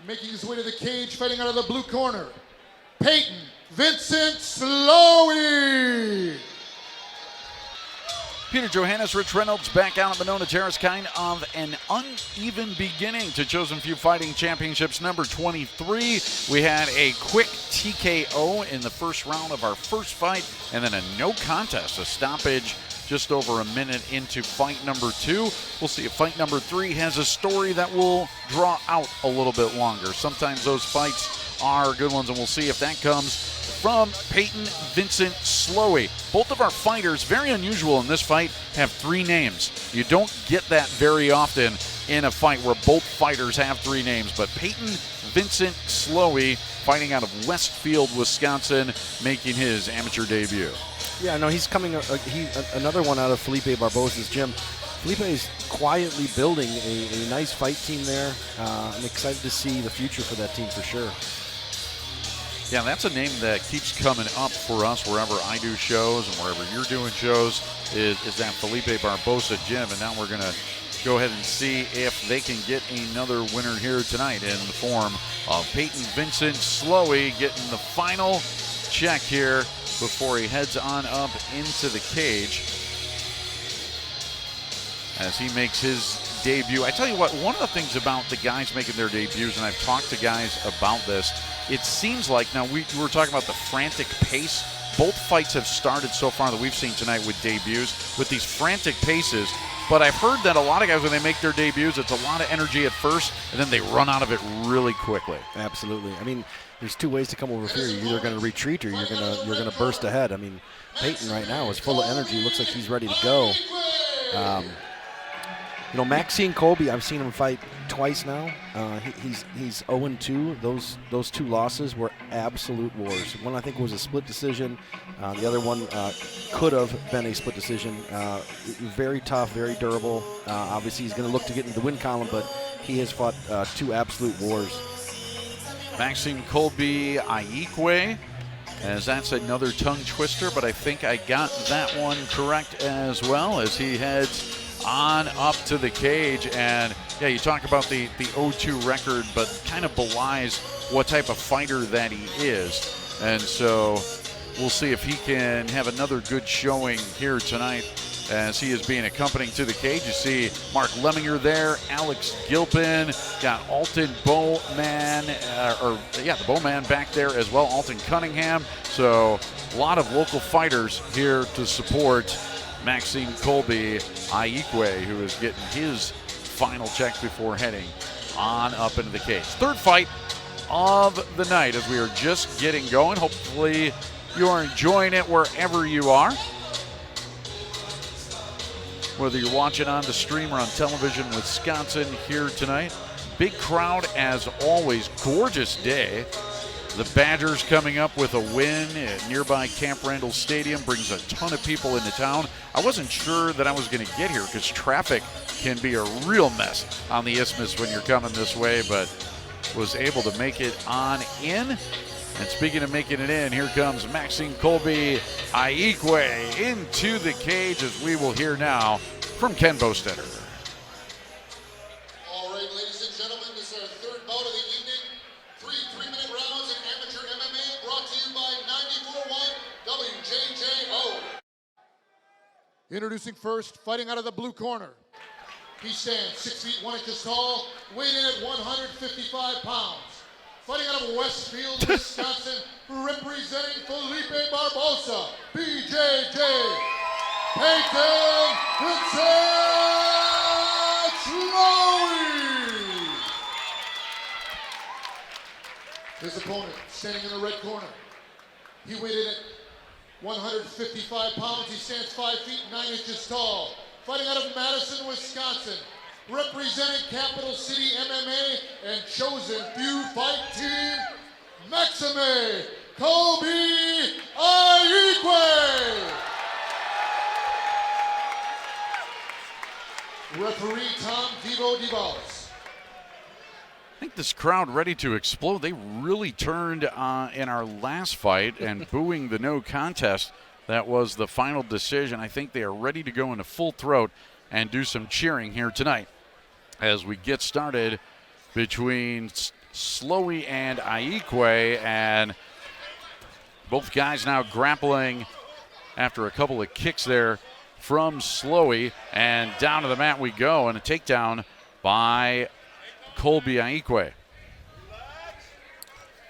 Making his way to the cage, fighting out of the blue corner, Peyton Vincent Slowey. Peter Johannes, Rich Reynolds back out at Monona Terrace, kind of an uneven beginning to Chosen Few Fighting Championships number 23. We had a quick TKO in the first round of our first fight, and then a no contest, a stoppage just over a minute into fight number 2. We'll see if fight number 3 has a story that will draw out a little bit longer. Sometimes those fights are good ones, and we'll see if that comes from Peyton Vincent Slowey. Both of our fighters, very unusual in this fight, have 3 names. You don't get that very often in a fight where both fighters have 3 names, but Peyton Vincent Slowey, fighting out of Westfield, Wisconsin, making his amateur debut. Yeah, no, he's coming. Another one out of Felipe Barbosa's gym. Felipe is quietly building a nice fight team there. I'm excited to see the future for that team for sure. Yeah, that's a name that keeps coming up for us wherever I do shows and wherever you're doing shows is that Felipe Barbosa gym. And now we're going to go ahead and see if they can get another winner here tonight in the form of Peyton Vincent Slowey getting the final check here before he heads on up into the cage as he makes his debut. I tell you what, one of the things about the guys making their debuts, and I've talked to guys about this, it seems like, now we were talking about the frantic pace. Both fights have started so far that we've seen tonight with debuts, with these frantic paces. But I've heard that a lot of guys, when they make their debuts, it's a lot of energy at first, and then they run out of it really quickly. Absolutely. I mean, there's 2 ways to come over here. You're either going to retreat or you're going to burst ahead. I mean, Peyton right now is full of energy. Looks like he's ready to go. Maxime-Kolbe, I've seen him fight twice now. He's 0-2. Those 2 losses were absolute wars. One I think was a split decision. The other one could have been a split decision. Very tough, very durable. Obviously, he's going to look to get into the win column, but he has fought 2 absolute wars. Maxime-Kolbe, Ayikoue, as that's another tongue twister, but I think I got that one correct as well as he heads on up to the cage. And yeah, you talk about the 0-2 record, but kind of belies what type of fighter that he is. And so we'll see if he can have another good showing here tonight as he is being accompanied to the cage. You see Mark Lemminger there, Alex Gilpin, got Alton Bowman, the Bowman back there as well, Alton Cunningham. So a lot of local fighters here to support Maxime-Kolbe Ayikoue, who is getting his final check before heading on up into the cage. Third fight of the night as we are just getting going. Hopefully you are enjoying it wherever you are. Whether you're watching on the stream or on television, Wisconsin here tonight. Big crowd as always, gorgeous day. The Badgers coming up with a win at nearby Camp Randall Stadium brings a ton of people into town. I wasn't sure that I was going to get here because traffic can be a real mess on the Isthmus when you're coming this way, but was able to make it on in. And speaking of making it in, here comes Maxime-Kolbe Ayikoue into the cage, as we will hear now from Ken Bostetter. All right, ladies and gentlemen, this is our 3rd bout of the evening. 3 3-minute rounds in amateur MMA, brought to you by 94.1 WJJO. Introducing first, fighting out of the blue corner. He stands 6 feet 1 inches tall, weighed in at 155 pounds. Fighting out of Westfield, Wisconsin, representing Felipe Barbosa, BJJ, Peyton Vincent Slowey. His opponent, standing in the red corner. He weighed in at 155 pounds. He stands 5 feet 9 inches tall. Fighting out of Madison, Wisconsin, representing Capital City MMA and Chosen Few Fight Team, Maxime-Kolbe Ayikoue. Referee Tom Devo DeValis. I think this crowd ready to explode. They really turned in our last fight and booing the no contest. That was the final decision. I think they are ready to go into full throat and do some cheering here tonight as we get started between Slowey and Ayikoue, and both guys now grappling after a couple of kicks there from Slowey, and down to the mat we go, and a takedown by Kolbe Ayikoue.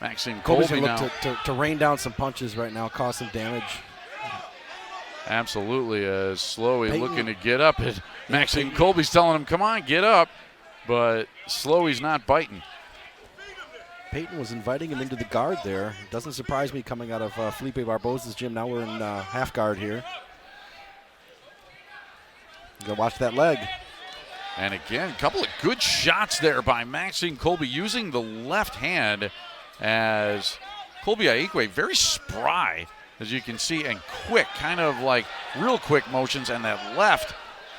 Maxime-Kolbe now. Look to rain down some punches right now, cause some damage. Absolutely, as Slowey looking to get up. Maxime-Kolbe's telling him, come on, get up, but Slowey's not biting. Peyton was inviting him into the guard there. Doesn't surprise me coming out of Felipe Barbosa's gym. Now we're in half guard here. You gotta watch that leg. And again, a couple of good shots there by Maxime-Kolbe using the left hand, as Kolbe Ayikoue very spry, as you can see, and quick, kind of like real quick motions, and that left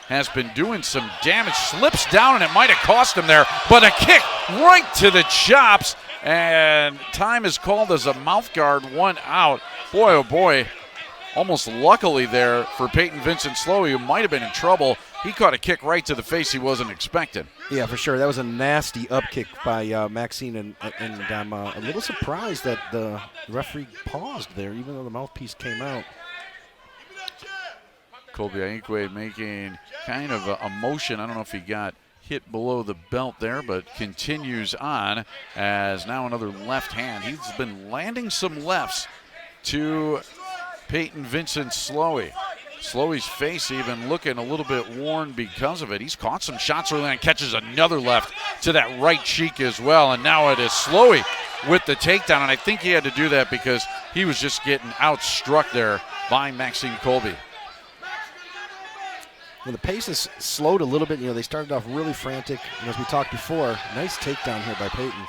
has been doing some damage. Slips down, and it might have cost him there, but a kick right to the chops, and time is called as a mouth guard, 1 out. Boy, oh boy, almost luckily there for Peyton Vincent Slowey, who might have been in trouble. He caught a kick right to the face he wasn't expecting. Yeah, for sure. That was a nasty up kick by Maxine, and I'm a little surprised that the referee paused there, even though the mouthpiece came out. Kolbe Ayikoue making kind of a motion. I don't know if he got hit below the belt there, but continues on, as now another left hand. He's been landing some lefts to Peyton Vincent Slowey. Slowey's face even looking a little bit worn because of it. He's caught some shots early and catches another left to that right cheek as well. And now it is Slowey with the takedown. And I think he had to do that because he was just getting outstruck there by Maxime-Kolbe. Well, the pace has slowed a little bit. They started off really frantic. And as we talked before, nice takedown here by Peyton.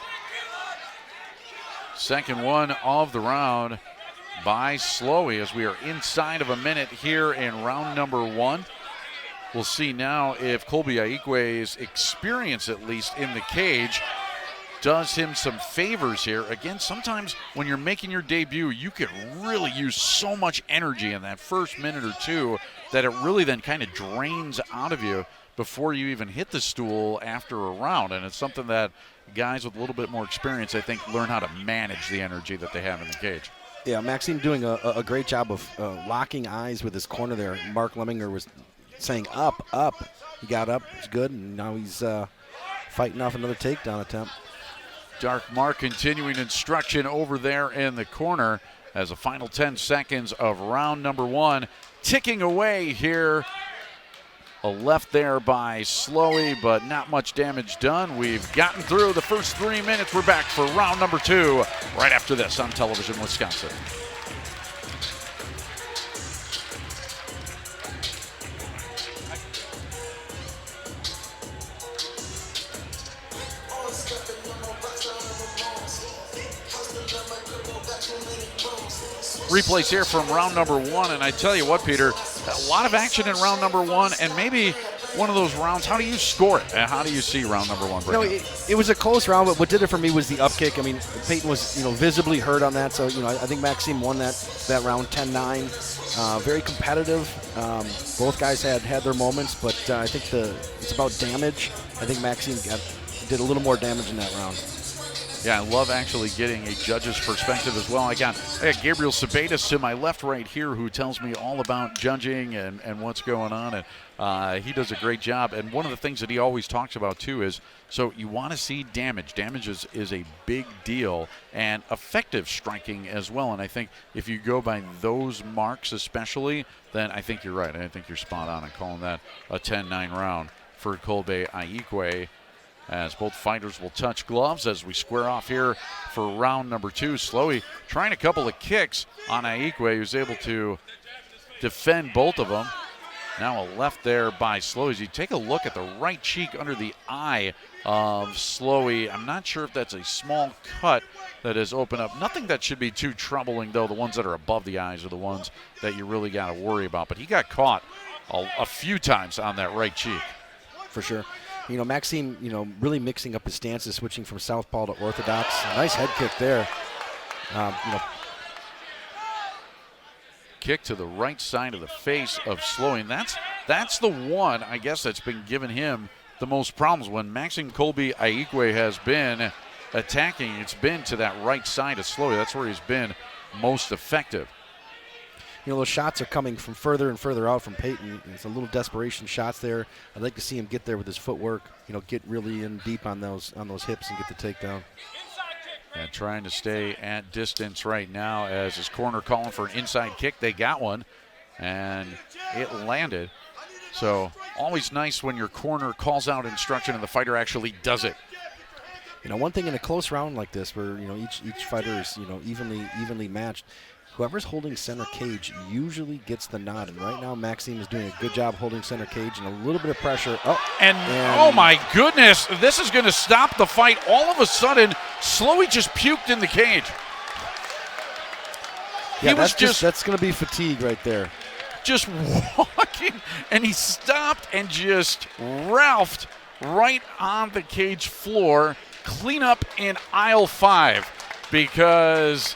Second one of the round by Slowey, as we are inside of a minute here in round number 1. We'll see now if Kolbe Ayikoue's experience, at least in the cage, does him some favors here. Again, sometimes when you're making your debut, you can really use so much energy in that first minute or two that it really then kind of drains out of you before you even hit the stool after a round. And it's something that guys with a little bit more experience, I think, learn how to manage the energy that they have in the cage. Yeah, Maxime doing a great job of locking eyes with his corner there. Mark Lemminger was saying up, up. He got up, it's good, and now he's fighting off another takedown attempt. Dark Mark continuing instruction over there in the corner as the final 10 seconds of round number 1 ticking away here. A left there by Slowey, but not much damage done. We've gotten through the first 3 minutes. We're back for round number 2 right after this on Television Wisconsin. Replays here from round number 1, and I tell you what, Peter, a lot of action in round number 1, and maybe one of those rounds. How do you score it? How do you see round number 1? It was a close round, but what did it for me was the up kick. I mean, Peyton was visibly hurt on that, so I think Maxime won that round 10-9. Very competitive. Both guys had their moments, but I think it's about damage. I think Maxime did a little more damage in that round. Yeah, I love actually getting a judge's perspective as well. I got Gabriel Sabatis to my left right here, who tells me all about judging and what's going on, and he does a great job. And one of the things that he always talks about too is, so you want to see damage. Damage is a big deal, and effective striking as well. And I think if you go by those marks especially, then I think you're right. I think you're spot on in calling that a 10-9 round for Kolbe Ayikoue, as both fighters will touch gloves as we square off here for round number 2. Slowey trying a couple of kicks on Ayikoue, who's able to defend both of them. Now a left there by Slowey. As you take a look at the right cheek under the eye of Slowey, I'm not sure if that's a small cut that has opened up. Nothing that should be too troubling, though. The ones that are above the eyes are the ones that you really got to worry about. But he got caught a few times on that right cheek. For sure. Maxime, really mixing up his stances, switching from southpaw to orthodox. Nice head kick there. Kick to the right side of the face of Slowey. And that's the one, I guess, that's been giving him the most problems. When Maxime-Kolbe Ayikoue has been attacking, it's been to that right side of Slowey. That's where he's been most effective. You know, those shots are coming from further and further out from Peyton. It's a little desperation shots there. I'd like to see him get there with his footwork, you know, get really in deep on those hips and get the takedown. And trying to stay at distance right now as his corner calling for an inside kick. They got one, and it landed. So always nice when your corner calls out instruction and the fighter actually does it. You know, one thing in a close round like this where, you know, each fighter is, you know, evenly matched, whoever's holding center cage usually gets the nod. And right now, Maxime is doing a good job holding center cage and a little bit of pressure. And oh my goodness, this is going to stop the fight. All of a sudden, Slowey just puked in the cage. Yeah, that's going to be fatigue right there. Just walking, and he stopped and just ralphed right on the cage floor. Clean up in aisle 5 because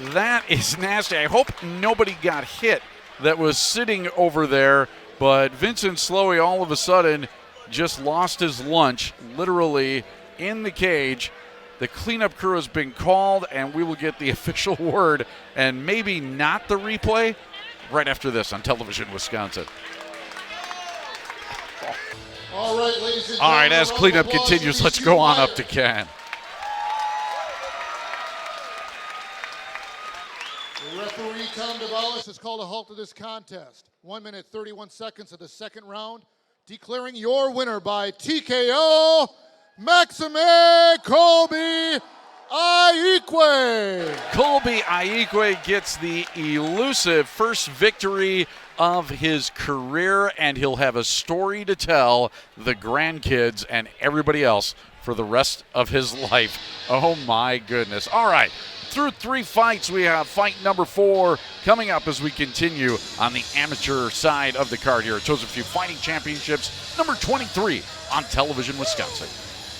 that is nasty. I hope nobody got hit that was sitting over there, but Vincent Slowey all of a sudden just lost his lunch, literally in the cage. The cleanup crew has been called, and we will get the official word, and maybe not the replay, right after this on Television Wisconsin. All right, ladies and gentlemen. All right, as cleanup continues, let's go on up to Ken. The referee, Tom DeValis, has called a halt to this contest. 1 minute, 31 seconds of the second round, declaring your winner by TKO, Maxime-Kolbe Ayikoue. Kolbe Ayikoue gets the elusive first victory of his career, and he'll have a story to tell the grandkids and everybody else for the rest of his life. Oh my goodness. All right, through 3 fights, we have fight number 4 coming up as we continue on the amateur side of the card here at Chosen Few Fighting Championships, number 23 on Television Wisconsin.